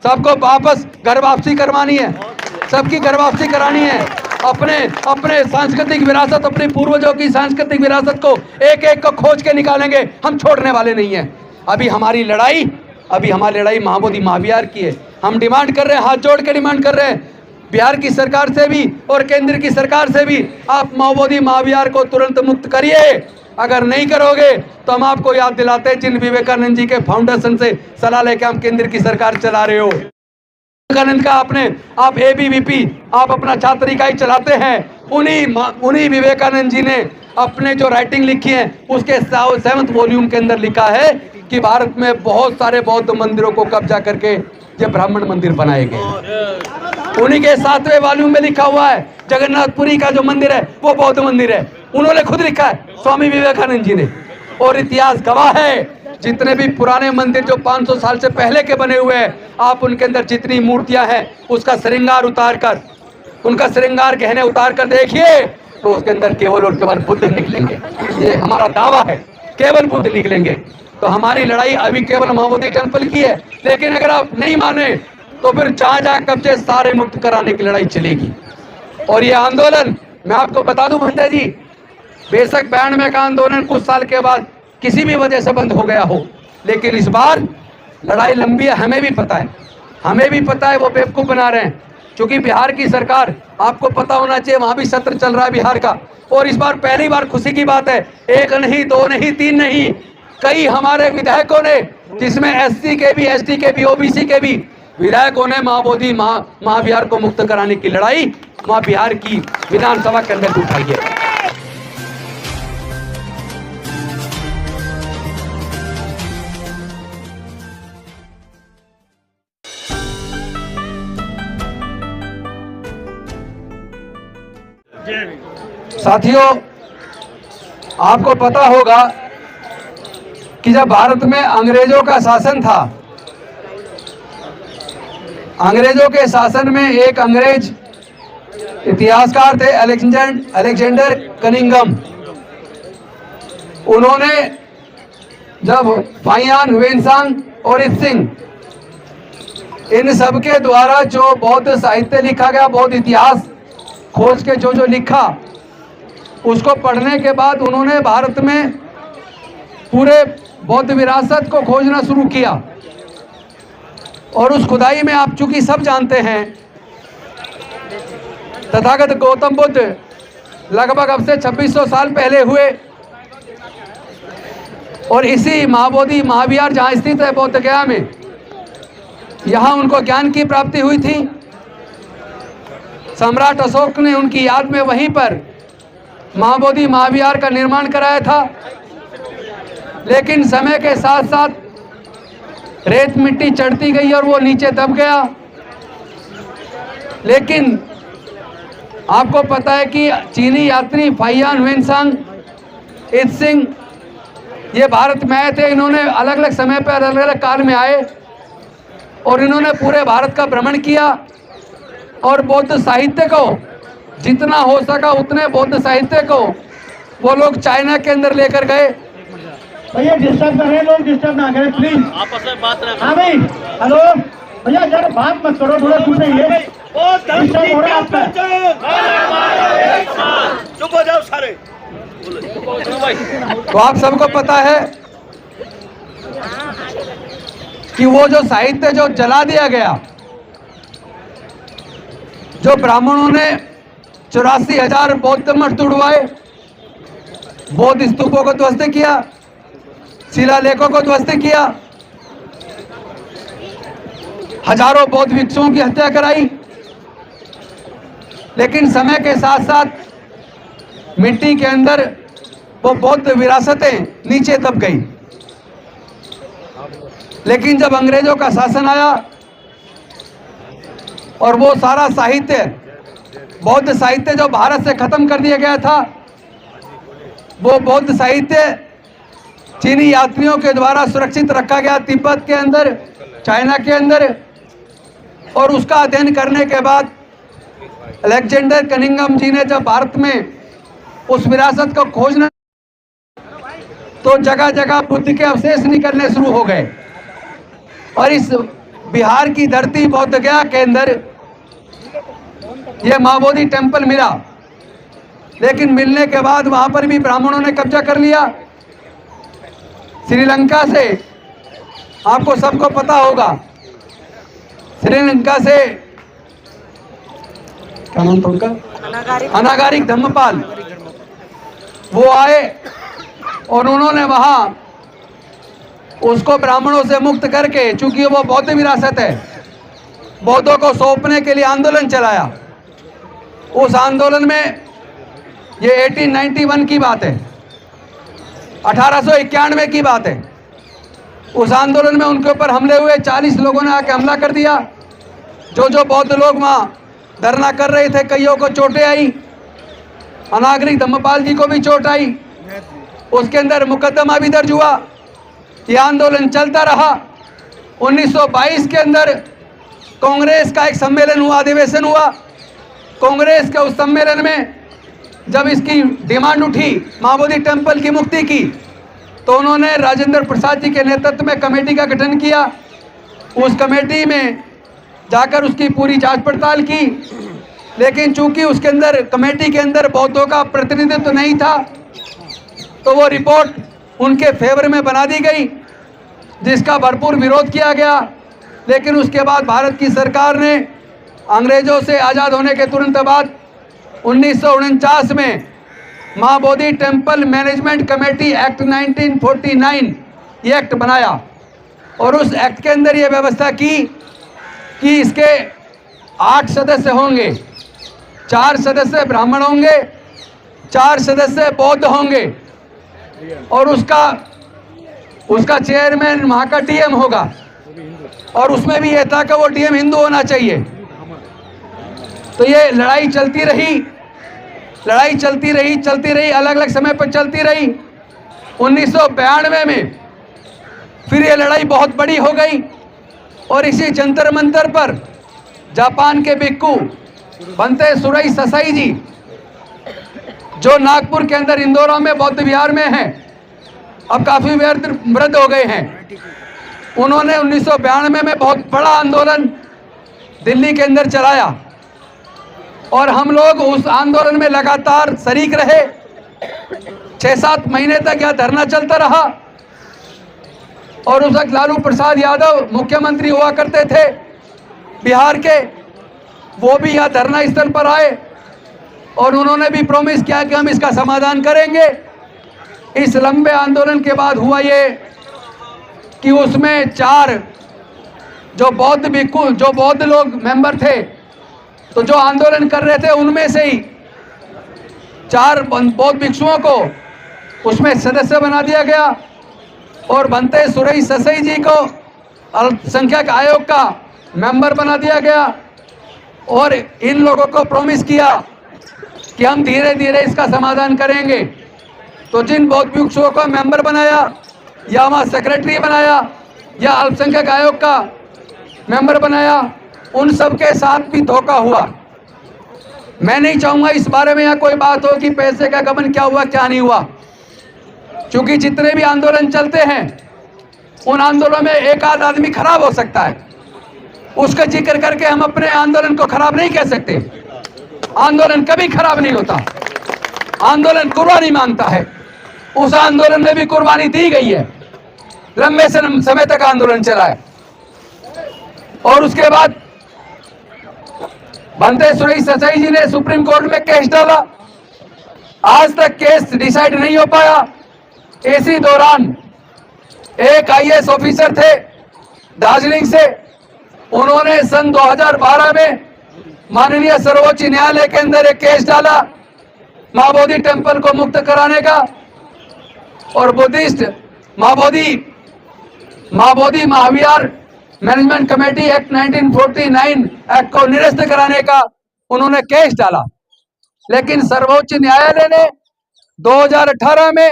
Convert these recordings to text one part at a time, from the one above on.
सबको वापस घर वापसी करवानी है, सबकी घर वापसी करानी है। अपने सांस्कृतिक विरासत, अपने पूर्वजों की सांस्कृतिक विरासत को एक एक को खोज के निकालेंगे, हम छोड़ने वाले नहीं हैं। अभी हमारी लड़ाई महाबोधि महाविहार की है। हम डिमांड कर रहे हैं, हाथ जोड़ के डिमांड कर रहे हैं बिहार की सरकार से भी और केंद्र की सरकार से भी, आप महाबोधि महाविहार को तुरंत मुक्त करिए। अगर नहीं करोगे तो हम आपको याद दिलाते हैं जिन विवेकानंद जी के फाउंडेशन से सलाह लेके हम केंद्र की सरकार चला रहे हो। विवेकानंद का आप ABVP, आप अपना छात्र इकाई चलाते हैं, उन्हीं विवेकानंद जी ने अपने जो राइटिंग लिखी है उसके 7वें वॉल्यूम के अंदर लिखा है कि भारत में बहुत सारे बौद्ध मंदिरों को कब्जा करके ये ब्राह्मण मंदिर बनाए गए। उन्हीं के 7वें वॉल्यूम में लिखा हुआ है जगन्नाथपुरी का जो मंदिर है वो बौद्ध मंदिर है, उन्होंने खुद लिखा है, स्वामी विवेकानंद जी ने। और इतिहास गवाह है, जितने भी पुराने मंदिर जो 500 साल से पहले के बने हुए हैं, आप उनके अंदर जितनी मूर्तियां हैं उसका श्रृंगार उतार कर, उनका श्रृंगार गहने उतार कर देखिए तो उसके अंदर केवल और केवल बुद्ध निकलेंगे। ये हमारा दावा है, केवल बुद्ध निकलेंगे। तो हमारी लड़ाई अभी केवल महाबोधि टेम्पल की है, लेकिन अगर आप नहीं माने तो फिर जहाँ कब्जे सारे मुक्त कराने की लड़ाई चलेगी। और ये आंदोलन, मैं आपको बता दूं भंडा जी, बेशक 92 का आंदोलन कुछ साल के बाद किसी भी वजह से बंद हो गया हो, लेकिन इस बार लड़ाई लंबी है, हमें भी पता है वो बेवकूफ़ बना रहे हैं। क्योंकि बिहार की सरकार, आपको पता होना चाहिए, वहाँ भी सत्र चल रहा है बिहार का, और इस बार पहली बार खुशी की बात है, 1 नहीं 2 नहीं 3 नहीं, कई हमारे विधायकों ने, जिसमें SC के भी, ST के भी, OBC के भी विधायकों ने महाबोधि महाविहार को मुक्त कराने की लड़ाई वहाँ बिहार की विधानसभा के अंदर उठाई है। साथियों, आपको पता होगा कि जब भारत में अंग्रेजों का शासन था, अंग्रेजों के शासन में एक अंग्रेज इतिहासकार थे अलेक्जेंडर कनिंघम। उन्होंने जब फाहियान ह्वेनसांग और त्सिंग, इन सब के द्वारा जो बौद्ध साहित्य लिखा गया, बौद्ध इतिहास खोज के जो लिखा, उसको पढ़ने के बाद उन्होंने भारत में पूरे बौद्ध विरासत को खोजना शुरू किया। और उस खुदाई में आप चूंकि सब जानते हैं, तथागत गौतम बुद्ध लगभग अब से 2600 साल पहले हुए, और इसी महाबोधि महाविहार जहाँ स्थित है बौद्ध गया में, यहाँ उनको ज्ञान की प्राप्ति हुई थी। सम्राट अशोक ने उनकी याद में वहीं पर महाबोधि महाविहार का निर्माण कराया था। लेकिन समय के साथ साथ रेत मिट्टी चढ़ती गई और वो नीचे दब गया। लेकिन आपको पता है कि चीनी यात्री फाहियान ह्वेनसांग त्सिंग ये भारत में आए थे। इन्होंने अलग अलग समय पर अलग अलग काल में आए और इन्होंने पूरे भारत का भ्रमण किया और बौद्ध साहित्य को जितना हो सका उतने बौद्ध साहित्य को वो लोग चाइना के अंदर लेकर गए। भैया डिस्टर्ब कर रहे हैं लोग, डिस्टर्ब ना करें प्लीज, आपस में बात रखें। हाँ भाई, हेलो भैया, जरा बात मत करो, थोड़ा चुप रहिए, डिस्टर्ब हो रहा है आपका। चुप हो जाओ सारे। तो आप सबको पता है कि वो जो साहित्य जो जला दिया गया, जो ब्राह्मणों ने 84,000 बौद्ध मठ तुड़वाए, बौद्ध स्तूपों को ध्वस्त किया, शिलालेखों को ध्वस्त किया, हजारों बौद्ध भिक्षुओं की हत्या कराई। लेकिन समय के साथ साथ मिट्टी के अंदर वो बौद्ध विरासतें नीचे दब गई। लेकिन जब अंग्रेजों का शासन आया और वो सारा साहित्य, बौद्ध साहित्य जो भारत से खत्म कर दिया गया था, वो बौद्ध साहित्य चीनी यात्रियों के द्वारा सुरक्षित रखा गया तिब्बत के अंदर, चाइना के अंदर। और उसका अध्ययन करने के बाद अलेक्जेंडर कनिंघम जी ने जब भारत में उस विरासत को खोजना, तो जगह जगह बुद्ध के अवशेष निकलने शुरू हो गए। और इस बिहार की धरती बौद्ध गया के अंदर ये महाबोधि टेम्पल मिला, लेकिन मिलने के बाद वहां पर भी ब्राह्मणों ने कब्जा कर लिया। श्रीलंका से, आपको सबको पता होगा, श्रीलंका से क्या नाम था उनका, अनागारिक धम्मपाल, वो आए और उन्होंने वहां उसको ब्राह्मणों से मुक्त करके, चूंकि वो बौद्ध विरासत है, बौद्धों को सौंपने के लिए आंदोलन चलाया। उस आंदोलन में ये 1891 की बात है, 1891 की बात है। उस आंदोलन में उनके ऊपर हमले हुए, 40 लोगों ने आके हमला कर दिया। जो बौद्ध लोग वहाँ धरना कर रहे थे, कईयों को चोटें आई, अनागरिक धम्मपाल जी को भी चोट आई। उसके अंदर मुकदमा भी दर्ज हुआ। ये आंदोलन चलता रहा। 1922 के अंदर कांग्रेस का एक सम्मेलन हुआ, अधिवेशन हुआ। कांग्रेस के उस सम्मेलन में जब इसकी डिमांड उठी महाबोधि टेम्पल की मुक्ति की, तो उन्होंने राजेंद्र प्रसाद जी के नेतृत्व में कमेटी का गठन किया। उस कमेटी में जाकर उसकी पूरी जांच पड़ताल की, लेकिन चूंकि उसके अंदर, कमेटी के अंदर बौद्धों का प्रतिनिधित्व नहीं था, तो वो रिपोर्ट उनके फेवर में बना दी गई, जिसका भरपूर विरोध किया गया। लेकिन उसके बाद भारत की सरकार ने अंग्रेजों से आज़ाद होने के तुरंत बाद 1949 में Mahabodhi temple management committee act 1949 ये एक्ट बनाया, और उस एक्ट के अंदर ये व्यवस्था की कि इसके 8 सदस्य होंगे, 4 सदस्य ब्राह्मण होंगे, 4 सदस्य बौद्ध होंगे, और उसका चेयरमैन वहाँ का डीएम होगा। और उसमें भी यह था कि वो डीएम हिंदू होना चाहिए। तो ये लड़ाई चलती रही, अलग अलग समय पर चलती रही। 1992 में फिर ये लड़ाई बहुत बड़ी हो गई, और इसी जंतर मंतर पर जापान के भिक्खु बनते सुरई ससाई जी, जो नागपुर के अंदर इंदौरा में बौद्ध विहार में हैं, अब काफी वृद्ध हो गए हैं, उन्होंने 1992 में बहुत बड़ा आंदोलन दिल्ली के अंदर चलाया, और हम लोग उस आंदोलन में लगातार शरीक रहे। 6-7 महीने तक यह धरना चलता रहा, और उस वक्त लालू प्रसाद यादव मुख्यमंत्री हुआ करते थे बिहार के। वो भी यह धरना स्थल पर आए, और उन्होंने भी प्रॉमिस किया कि हम इसका समाधान करेंगे। इस लंबे आंदोलन के बाद हुआ ये कि उसमें 4 जो बौद्ध भिक्खु, जो बौद्ध लोग मेंबर थे, तो जो आंदोलन कर रहे थे, उनमें से ही 4 बौद्ध भिक्षुओं को उसमें सदस्य बना दिया गया, और बनते सुरई ससाई जी को अल्पसंख्यक आयोग का मेंबर बना दिया गया। और इन लोगों को प्रॉमिस किया कि हम धीरे धीरे इसका समाधान करेंगे। तो जिन बौद्ध भिक्षुओं को मेंबर बनाया, या वहाँ सेक्रेटरी बनाया, या अल्पसंख्यक आयोग का मेंबर बनाया, उन सब के साथ भी धोखा हुआ। मैं नहीं चाहूँगा इस बारे में यहाँ कोई बात हो कि पैसे का गबन क्या हुआ क्या नहीं हुआ, क्योंकि जितने भी आंदोलन चलते हैं, उन आंदोलनों में एक आध आदमी खराब हो सकता है, उसका जिक्र करके हम अपने आंदोलन को खराब नहीं कह सकते। आंदोलन कभी खराब नहीं होता, आंदोलन कुर्बानी मांगता है। उस आंदोलन में भी कुर्बानी दी गई है, लंबे समय तक आंदोलन चला है। और उसके बाद बनते सुरई ससाई जी ने सुप्रीम कोर्ट में केस डाला, आज तक केस डिसाइड नहीं हो पाया। इसी दौरान एक आईएएस ऑफिसर थे दार्जिलिंग से, उन्होंने सन 2012 में माननीय सर्वोच्च न्यायालय के अंदर एक केस डाला महाबोधि टेम्पल को मुक्त कराने का, और बुद्धिस्ट महाबोधि महाविहार मैनेजमेंट कमेटी एक्ट 1949 एक्ट को निरस्त कराने का उन्होंने केस डाला। लेकिन सर्वोच्च न्यायालय ने 2018 में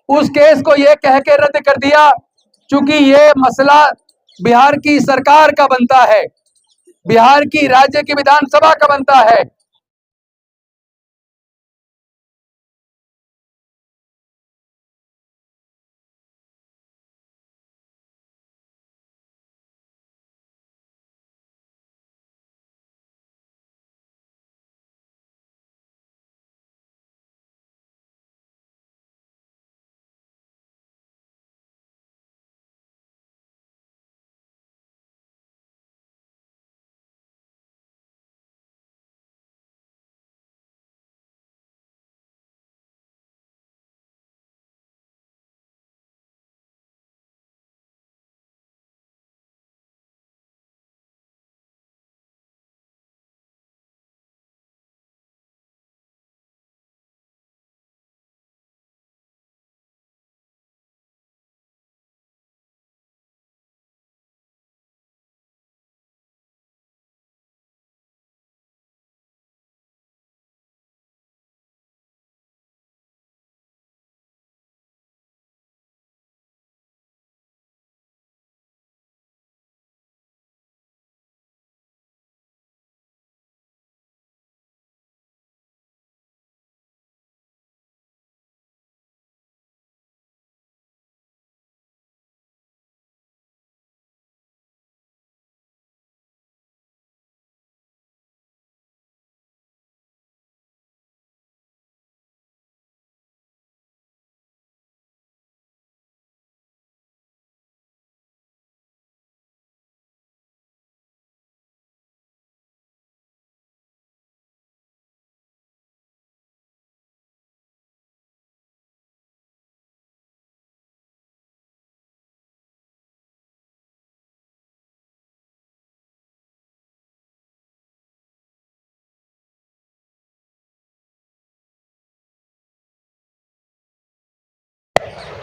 उस केस को यह कह के रद्द कर दिया, चूंकि ये मसला बिहार की सरकार का बनता है, बिहार की राज्य की विधानसभा का बनता है।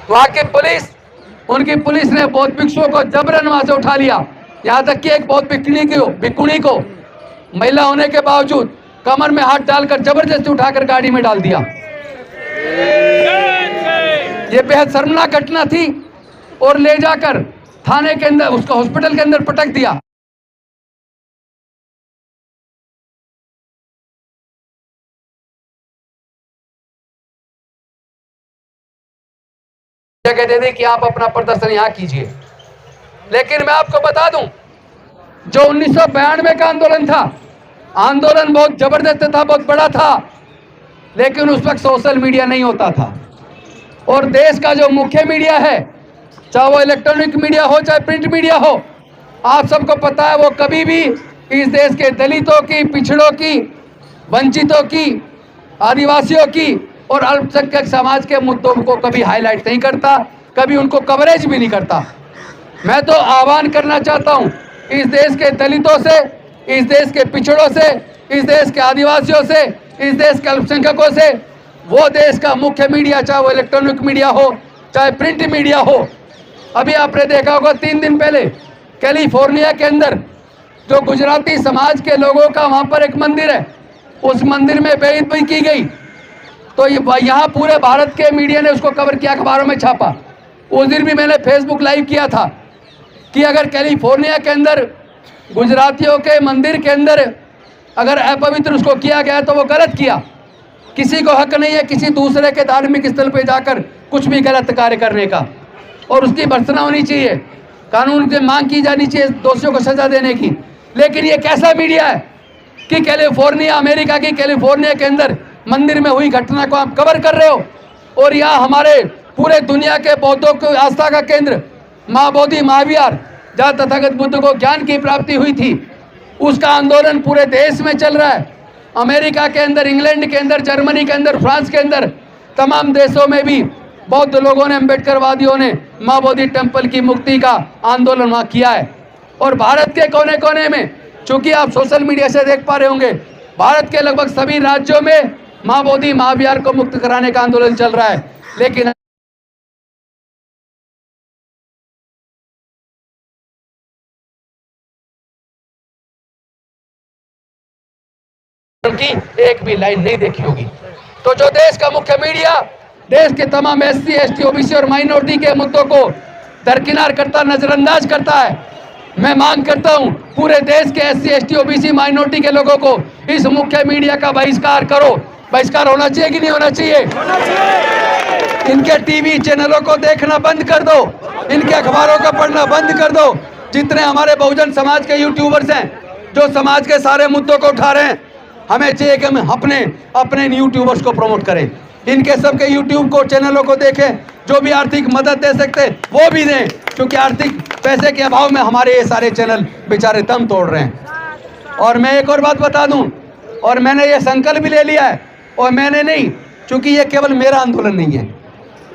वहां की पुलिस, उनकी पुलिस ने बौद्ध भिक्षुओं को जबरन वहां से उठा लिया। यहां तक कि एक बौद्ध भिक्षुणी को महिला होने के बावजूद कमर में हाथ डालकर जबरदस्ती उठाकर गाड़ी में डाल दिया। ये बेहद शर्मनाक घटना थी और ले जाकर थाने के अंदर, उसको हॉस्पिटल के अंदर पटक दिया। जगह दे दी कि आप अपना प्रदर्शन यहां कीजिए। लेकिन मैं आपको बता दूं, जो 1992 का आंदोलन था, आंदोलन बहुत जबरदस्त था, बहुत बड़ा था, लेकिन उस वक्त सोशल मीडिया नहीं होता था। और देश का जो मुख्य मीडिया है, चाहे वो इलेक्ट्रॉनिक मीडिया हो चाहे प्रिंट मीडिया हो, आप सबको पता है वो कभी भी इस देश के दलितों की, पिछड़ों की, वंचितों की, आदिवासियों की और अल्पसंख्यक समाज के मुद्दों को कभी हाईलाइट नहीं करता, कभी उनको कवरेज भी नहीं करता। मैं तो आह्वान करना चाहता हूं इस देश के दलितों से, इस देश के पिछड़ों से, इस देश के आदिवासियों से, इस देश के अल्पसंख्यकों से, वो देश का मुख्य मीडिया, चाहे वो इलेक्ट्रॉनिक मीडिया हो चाहे प्रिंट मीडिया हो। अभी आपने देखा होगा 3 दिन पहले कैलिफोर्निया के अंदर जो गुजराती समाज के लोगों का वहां पर एक मंदिर है, उस मंदिर में बेइज्जती की गई। तो यहाँ पूरे भारत के मीडिया ने उसको कवर किया, अखबारों में छापा। उस दिन भी मैंने फेसबुक लाइव किया था कि अगर कैलिफोर्निया के अंदर गुजरातियों के मंदिर के अंदर अगर अपवित्र उसको किया गया तो वो गलत किया। किसी को हक नहीं है किसी दूसरे के धार्मिक स्थल पर जाकर कुछ भी गलत कार्य करने का, और उसकी भर्त्सना होनी चाहिए, कानून से मांग की जानी चाहिए दोषियों को सजा देने की। लेकिन ये कैसा मीडिया है कि कैलिफोर्निया, अमेरिका की कैलिफोर्निया के अंदर मंदिर में हुई घटना को आप कवर कर रहे हो, और यहाँ हमारे पूरे दुनिया के बौद्धों की आस्था का केंद्र माँ बोधि महाविहार, जहाँ तथागत बुद्ध को ज्ञान की प्राप्ति हुई थी, उसका आंदोलन पूरे देश में चल रहा है। अमेरिका के अंदर, इंग्लैंड के अंदर, जर्मनी के अंदर, फ्रांस के अंदर, तमाम देशों में भी बौद्ध लोगों ने, अम्बेडकरवादियों ने माँ बोधि टेम्पल की मुक्ति का आंदोलन वहाँ किया है। और भारत के कोने कोने में, चूंकि आप सोशल मीडिया से देख पा रहे होंगे, भारत के लगभग सभी राज्यों में माँ बोधि महाविहार को मुक्त कराने का आंदोलन चल रहा है। लेकिन उनकी एक भी लाइन नहीं देखी होगी। तो जो देश का मुख्य मीडिया देश के तमाम SC, ST, OBC और माइनॉरिटी के मुद्दों को दरकिनार करता, नजरअंदाज करता है, मैं मांग करता हूं पूरे देश के SC, ST, OBC माइनॉरिटी के लोगों को इस मुख्य मीडिया का बहिष्कार करो। बहिष्कार होना चाहिए कि नहीं होना चाहिए? इनके टीवी चैनलों को देखना बंद कर दो, इनके अखबारों को पढ़ना बंद कर दो। जितने हमारे बहुजन समाज के यूट्यूबर्स हैं जो समाज के सारे मुद्दों को उठा रहे हैं, हमें चाहिए कि हम अपने यूट्यूबर्स को प्रमोट करें, इनके सबके यूट्यूब को, चैनलों को देखें, जो भी आर्थिक मदद दे सकते हैं वो भी दें, क्योंकि आर्थिक पैसे के अभाव में हमारे ये सारे चैनल बेचारे दम तोड़ रहे हैं। और मैं एक और बात बता दूं, और मैंने ये संकल्प भी ले लिया है, और मैंने नहीं, क्योंकि ये केवल मेरा आंदोलन नहीं है,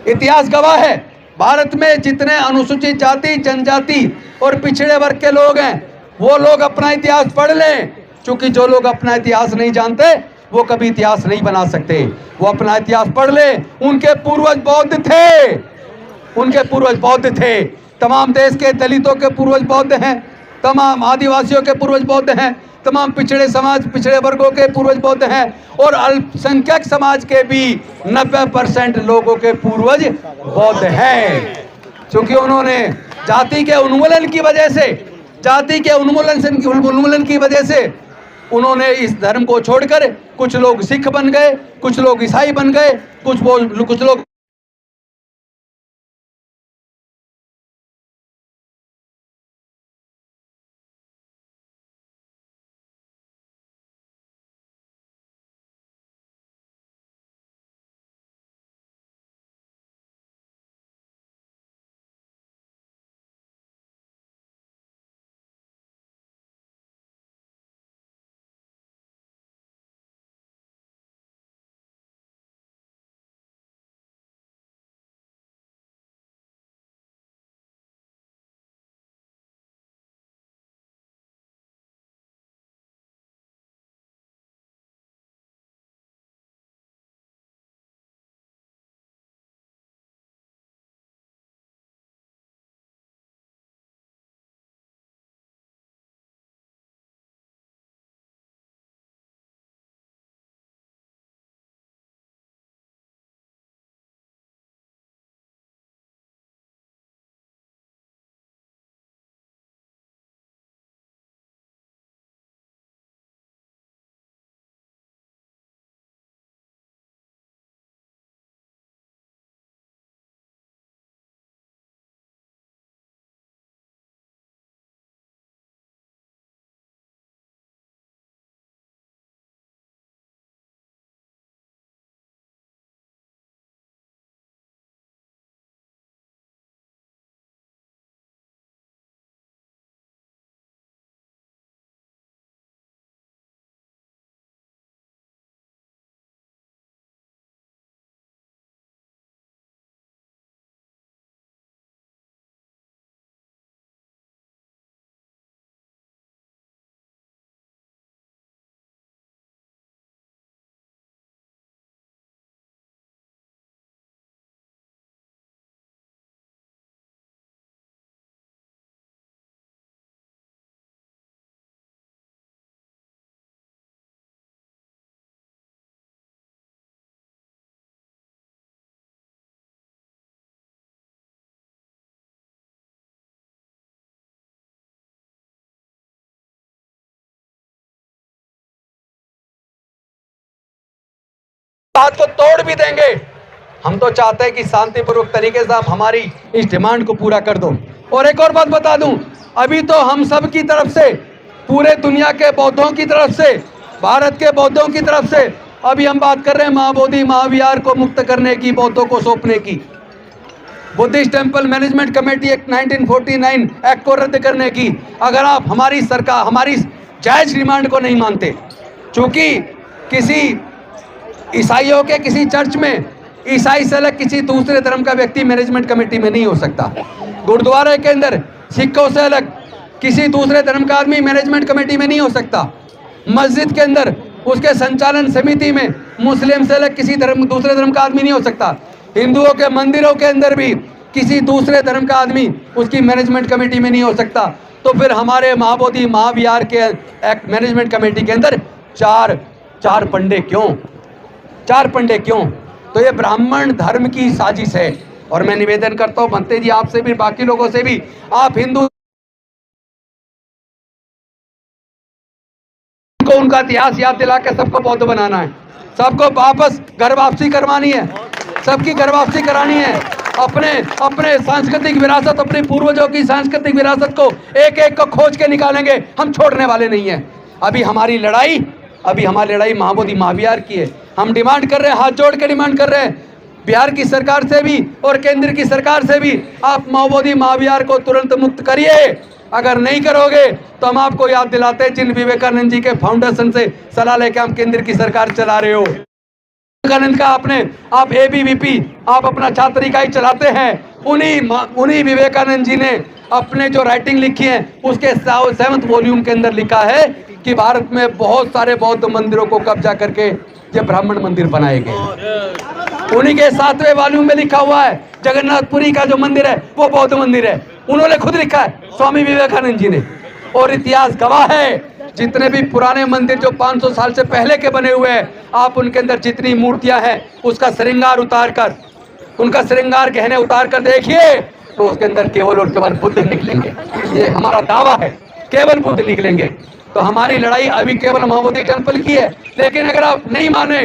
इतिहास गवाह है, भारत में जितने अनुसूचित जाति, जनजाति और पिछड़े वर्ग के लोग हैं, वो लोग अपना इतिहास पढ़ लें, क्योंकि जो लोग अपना इतिहास नहीं जानते वो कभी इतिहास नहीं बना सकते। वो अपना इतिहास पढ़ ले। उनके पूर्वज बौद्ध थे, उनके पूर्वज बौद्ध थे, तमाम देश के दलितों के पूर्वज बौद्ध हैं, तमाम आदिवासियों के पूर्वज बौद्ध हैं, तमाम पिछड़े समाज, पिछड़े वर्गों के पूर्वज बौद्ध हैं, और अल्पसंख्यक समाज के भी 90% लोगों के पूर्वज बौद्ध हैं। क्योंकि उन्होंने जाति के उन्मूलन की वजह से, जाति के उन्मूलन की वजह से उन्होंने इस धर्म को छोड़कर कुछ लोग सिख बन गए, कुछ लोग ईसाई बन गए, कुछ लोग हाथ को तोड़ भी देंगे। हम तो चाहते हैं कि शांतिपूर्वक तरीके से आप हमारी इस डिमांड को पूरा कर दो। और एक और बात बता दूं, अभी तो हम सब की तरफ से, पूरे दुनिया के बौद्धों की तरफ से, भारत के बौद्धों की तरफ से अभी हम बात कर रहे हैं महाबोधि महाविहार को मुक्त करने की, बौद्धों को सौंपने की, Buddhist temple management committee act 1949 act को रद्द करने की। अगर आप हमारी सरकार, हमारी जायज डिमांड को नहीं मानते, चूंकि किसी ईसाइयों के किसी चर्च में ईसाई से अलग किसी दूसरे धर्म का व्यक्ति मैनेजमेंट कमेटी में नहीं हो सकता, गुरुद्वारे के अंदर सिखों से अलग किसी दूसरे धर्म का आदमी मैनेजमेंट कमेटी में नहीं हो सकता, मस्जिद के अंदर उसके संचालन समिति में मुस्लिम से अलग किसी दूसरे धर्म का आदमी नहीं हो सकता, हिंदुओं के मंदिरों के अंदर भी किसी दूसरे धर्म का आदमी उसकी मैनेजमेंट कमेटी में नहीं हो सकता। तो फिर हमारे महाबोधि महाविहार के एक्ट मैनेजमेंट कमेटी के अंदर चार पंडे क्यों? 4 पंडे क्यों? तो ये ब्राह्मण धर्म की साजिश है। और मैं निवेदन करता हूं भंते जी, आपसे भी, बाकी लोगों से भी, आप हिंदू को उनका इतिहास याद दिला के सबको बौद्ध बनाना है, सबको वापस घर वापसी करवानी है, सबकी घर वापसी करानी है। अपने सांस्कृतिक विरासत, अपने पूर्वजों की सांस्कृतिक विरासत को एक एक को खोज के निकालेंगे, हम छोड़ने वाले नहीं हैं। अभी हमारी लड़ाई महाबोधि महाविहार की है। हम डिमांड कर रहे हैं, हाथ जोड़ के डिमांड कर रहे हैं बिहार की सरकार से भी और केंद्र की सरकार से भी, आप महाबोधि महाविहार को तुरंत मुक्त करिए। अगर नहीं करोगे तो हम आपको याद दिलाते हैं जिन विवेकानंद जी के फाउंडेशन से सलाह लेके हम केंद्र की सरकार चला रहे हो। विवेकानंद का आप ABVP, आप अपना छात्र इकाई चलाते हैं, उन्हीं विवेकानंद जी ने अपने जो राइटिंग लिखी है उसके 7वें वॉल्यूम के अंदर लिखा है कि भारत में बहुत सारे बौद्ध मंदिरों को कब्जा करके ये ब्राह्मण मंदिर बनाए गए। उन्हीं के 7वें वॉल्यूम में लिखा हुआ है जगन्नाथपुरी का जो मंदिर है वो बौद्ध मंदिर है, उन्होंने खुद लिखा है, स्वामी विवेकानंद जी ने। और इतिहास गवाह है, जितने भी पुराने मंदिर जो 500 साल से पहले के बने हुए हैं, आप उनके अंदर जितनी मूर्तियां हैं उसका श्रृंगार उतार कर, उनका श्रृंगार गहने उतार कर देखिए तो उसके अंदर केवल और केवल बुद्ध निकलेंगे। ये हमारा दावा है, केवल बुद्ध निकलेंगे। तो हमारी लड़ाई अभी केवल महाबोधि टेम्पल की है, लेकिन अगर आप नहीं माने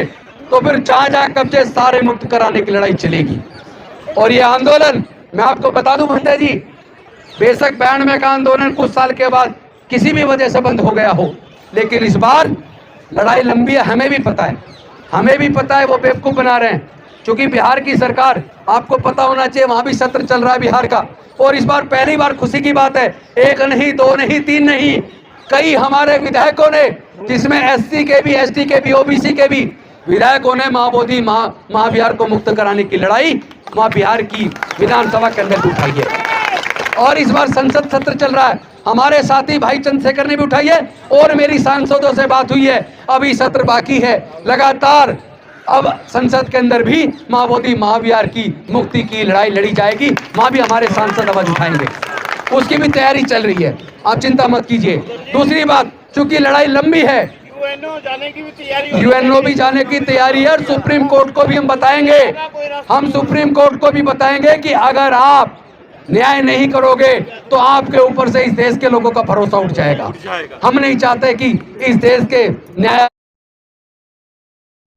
तो फिर जहाँ कब्जे सारे मुक्त कराने की लड़ाई चलेगी। और ये आंदोलन, मैं आपको बता दूं भंते जी, बेशक 92 का आंदोलन कुछ साल के बाद किसी भी वजह से बंद हो गया हो, लेकिन इस बार लड़ाई लंबी है, हमें भी पता है वो बेवकूफ़ बना रहे हैं। क्योंकि बिहार की सरकार, आपको पता होना चाहिए, वहाँ भी सत्र चल रहा है बिहार का, और इस बार पहली बार खुशी की बात है, 1 नहीं 2 नहीं 3 नहीं, कई हमारे विधायकों ने, जिसमें SC के भी, ST के भी, OBC के भी विधायकों ने महाबोधि महाविहार को मुक्त कराने की लड़ाई वहाँ बिहार की विधानसभा के अंदर उठाई है। और इस बार संसद सत्र चल रहा है, हमारे साथी भाई चंद्रशेखर ने भी उठाई है और मेरी सांसदों से बात हुई है, अभी सत्र बाकी है, लगातार अब संसद के अंदर भी महाबोधि महाविहार की मुक्ति की लड़ाई लड़ी जाएगी, वहाँ भी हमारे सांसद आवाज उठाएंगे, उसकी भी तैयारी चल रही है, आप चिंता मत कीजिए। दूसरी बात, चूंकि लड़ाई लंबी है, UNO भी जाने की तैयारी है, और सुप्रीम कोर्ट को भी हम बताएंगे, हम सुप्रीम कोर्ट को भी बताएंगे कि अगर आप न्याय नहीं करोगे तो आपके ऊपर से इस देश के लोगों का भरोसा उठ जाएगा। हम नहीं चाहते कि इस देश के न्याय